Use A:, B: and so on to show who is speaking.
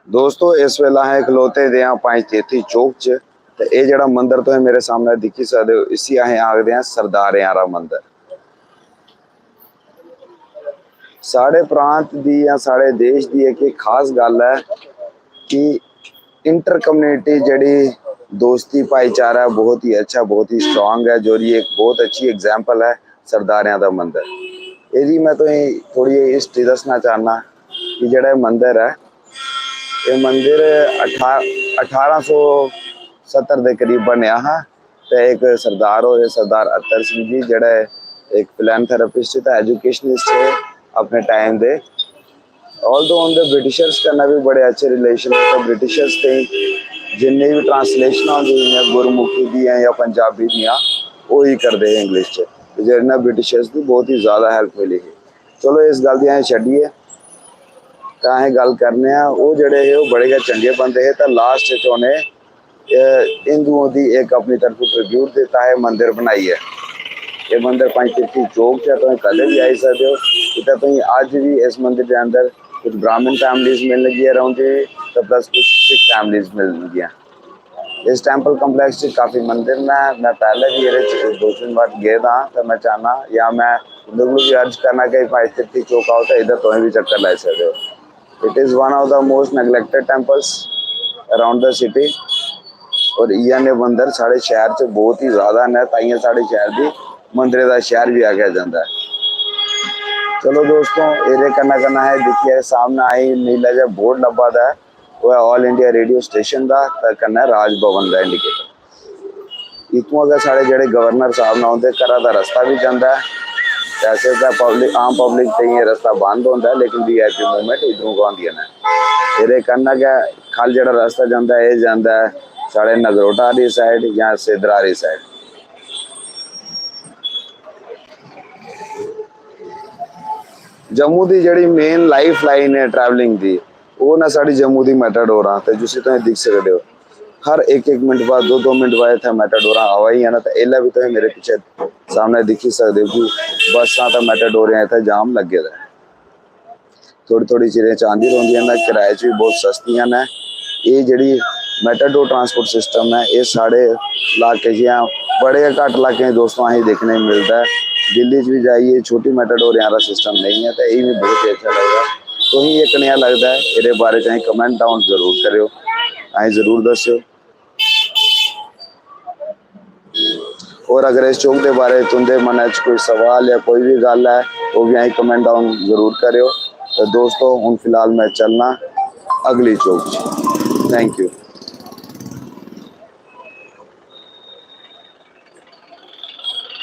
A: दोस्तों इस वेला है खलोते दे पांच तेती चौक च ते ये जड़ा मंदिर तो मेरे सामने दिखी सकते हो इसी असें आखदे हैं सरदारें आरा मंदिर। साढ़े प्रांत दी या साढ़े देश दी एक खास गल है कि इंटर कम्युनिटी जड़ी दोस्ती भाईचारा बहुत ही अच्छा बहुत ही स्ट्रांग है जो एक बहुत अच्छी एग्जाम्पल है सरदारियां दा मंदिर। यदि मैं तो थोड़ी हिस्ट्री दसना चाहना कि जड़ा मंदिर है ये मंदिर 1870 के करीब बनया हा। तो एक सरदार हो सरदार अत्तर सिंह जी जड़ा एक फिलैंथेरेपिस्ट था एजुकेशनिस्ट थे अपने टाइम दे। ऑल दो उनके ब्रिटिशर्स करना भी बड़े अच्छे रिलेशन है। तो ब्रिटिशर्स थे जिन्हें भी ट्रांसलेशन होंगी गुरमुखी दियाँ या पंजाबी दियाँ वो ही करते हैं इंग्लिश जिन्हें ब्रिटिशर्स की बहुत ही ज़्यादा हेल्प मिली है। चलो इस गल दी छड्डिए तो अं गल करने वो जड़े है वो बड़े चंगे बंदे है। तो लास्ट उन्हें हिंदुओं की एक अपनी तरफ ट्रिब्यूट दिता है मंदिर बनाई है। ये मंदिर पंचतीर्थी चौक है तुम कदे भी आई सकते हो। इतना तुम अज भी इस मंदिर के अंदर कुछ ब्राह्मण फैमिलीज मिल लगी रहोगे तो प्लस कुछ सिख फैमिलीज मिल लगी। इस टैंपल कम्पलैक्स काफ़ी मंदिर ने मैं पहले भी ये 2-3 बार गए था। तो मैं चाहना या मैं लोगों भी अर्ज करना कि पंचतीर्थी चौक आओ तो इधर तुम भी चक्कर ला सकते हो। It is one of the most neglected temples around the city और ये मंदिर साढ़े शहर च बहुत ही ज़्यादा ने ताइयां साढ़े शहर की मंदिर का शहर भी आख्या जाता है। चलो दोस्तों ये करना है देखिए सामने आई नीला जहा बोर्ड लब्भा है वो है ऑल इंडिया रेडियो स्टेशन का तो कन्नै राजभवन का इंडिकेटर। इतों अगर साढ़े जोड़े गवर्नर साहब ना आते घर का रस्ता भी जाता है। वैसे तो पब्लिक आम पब्लिक से ये रास्ता बंद होता है लेकिन VIP मूवमेंट इधरों को आदि ने ये करना क्या खल जो रास्ता जाता है ये जाता है साढ़े नगरोटा वाली साइड या सिदरा वाली साइड। जम्मू की जी मेन लाइफ लाइन है ट्रैवलिंग की वो ना साड़ी जम्मू की मैटाडोर तो जिसे तुम दिख सकते हो हर एक मिनट बाद 2-2 मिनट बाद इतना मैटाडोर आवा ही है ना। तो इला भी तुम मेरे पीछे सामने दिख ही सकते हो कि बसा तो मैटाडोर इतना जाम लगे दा थोड़ी थोड़ी चिरें चांदी रोंदियां ने किराए भी बहुत सस्तियां ने। ये जी मैटाडोर ट्रांसपोर्ट सिस्टम है ये साढ़े इलाके या बड़े घट इलाके दोस्तों अं देखने मिलता है। दिल्ली भी जाइए छोटी मैटाडोर यहाँ सिस्टम नहीं है तो ये भी बहुत ही अच्छा लगता। तो ही एक नया लगता है ये बारे कहीं कमेंट डाउन जरूर करो अं जरूर दस्यो। और अगर इस चौक के बारे तुंदे मन कोई सवाल या कोई भी गल है वो भी अं कमेंट डाउन जरूर करो। तो दोस्तों हूँ फिलहाल मैं चलना अगली चौक। Thank you.